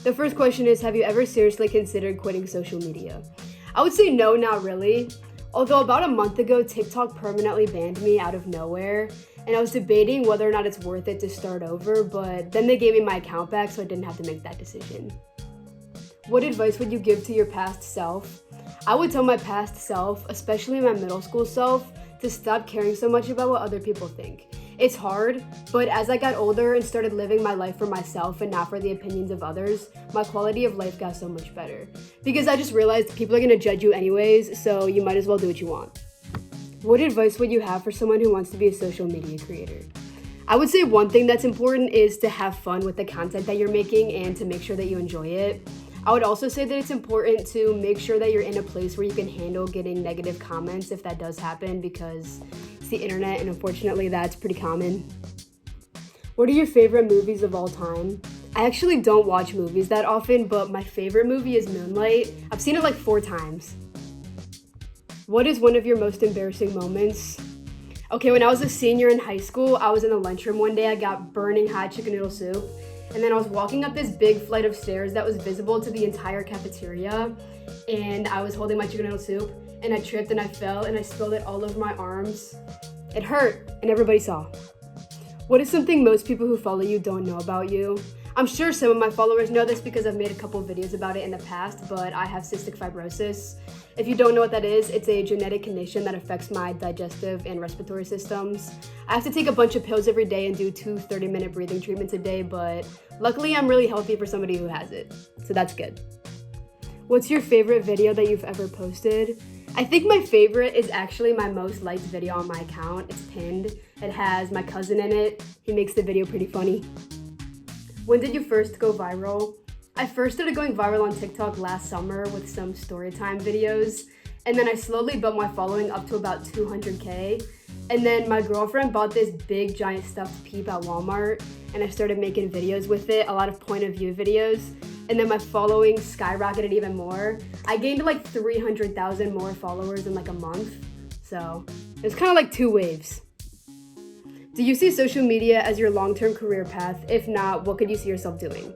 The first question is, have you ever seriously considered quitting social media? I would say no, not really. Although about a month ago, TikTok permanently banned me out of nowhere, and I was debating whether or not it's worth it to start over, but then they gave me my account back so I didn't have to make that decision. What advice would you give to your past self? I would tell my past self, especially my middle school self, to stop caring so much about what other people think. It's hard, but as I got older and started living my life for myself and not for the opinions of others, my quality of life got so much better. Because I just realized people are gonna judge you anyways, so you might as well do what you want. What advice would you have for someone who wants to be a social media creator? I would say one thing that's important is to have fun with the content that you're making and to make sure that you enjoy it. I would also say that it's important to make sure that you're in a place where you can handle getting negative comments if that does happen, because it's the internet and unfortunately that's pretty common. What are your favorite movies of all time? I actually don't watch movies that often, but my favorite movie is Moonlight. I've seen it like 4 times. What is one of your most embarrassing moments? Okay, when I was a senior in high school, I was in the lunchroom one day. I got burning hot chicken noodle soup. And then I was walking up this big flight of stairs that was visible to the entire cafeteria. And I was holding my chicken noodle soup and I tripped and I fell and I spilled it all over my arms. It hurt and everybody saw. What is something most people who follow you don't know about you? I'm sure some of my followers know this because I've made a couple videos about it in the past, but I have cystic fibrosis. If you don't know what that is, it's a genetic condition that affects my digestive and respiratory systems. I have to take a bunch of pills every day and do 2 30-minute breathing treatments a day, but luckily I'm really healthy for somebody who has it, so that's good. What's your favorite video that you've ever posted? I think my favorite is actually my most liked video on my account. It's pinned. It has my cousin in it. He makes the video pretty funny. When did you first go viral? I first started going viral on TikTok last summer with some storytime videos, and then I slowly built my following up to about 200K. And then my girlfriend bought this big giant stuffed peep at Walmart, and I started making videos with it, a lot of point of view videos. And then my following skyrocketed even more. I gained like 300,000 more followers in like a month. So it was kind of like 2 waves. Do you see social media as your long-term career path? If not, what could you see yourself doing?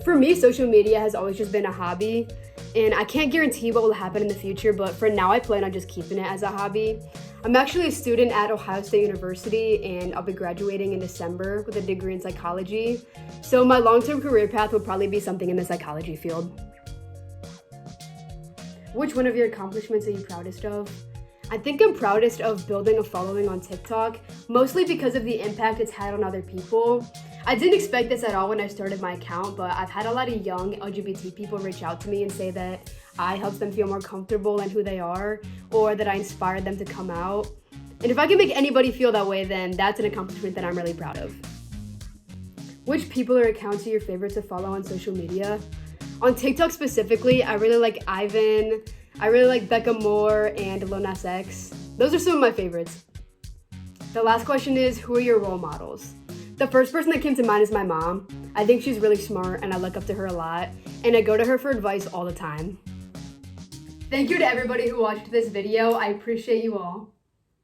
For me, social media has always just been a hobby, and I can't guarantee what will happen in the future, but for now I plan on just keeping it as a hobby. I'm actually a student at Ohio State University, and I'll be graduating in December with a degree in psychology. So my long-term career path will probably be something in the psychology field. Which one of your accomplishments are you proudest of? I think I'm proudest of building a following on TikTok, mostly because of the impact it's had on other people. I didn't expect this at all when I started my account, but I've had a lot of young LGBT people reach out to me and say that I helped them feel more comfortable in who they are, or that I inspired them to come out. And if I can make anybody feel that way, then that's an accomplishment that I'm really proud of. Which people or accounts are your favorite to follow on social media? On TikTok specifically, I really like Ivan, I really like Becca Moore and Lil Nas X. Those are some of my favorites. The last question is, who are your role models? The first person that came to mind is my mom. I think she's really smart and I look up to her a lot, and I go to her for advice all the time. Thank you to everybody who watched this video. I appreciate you all.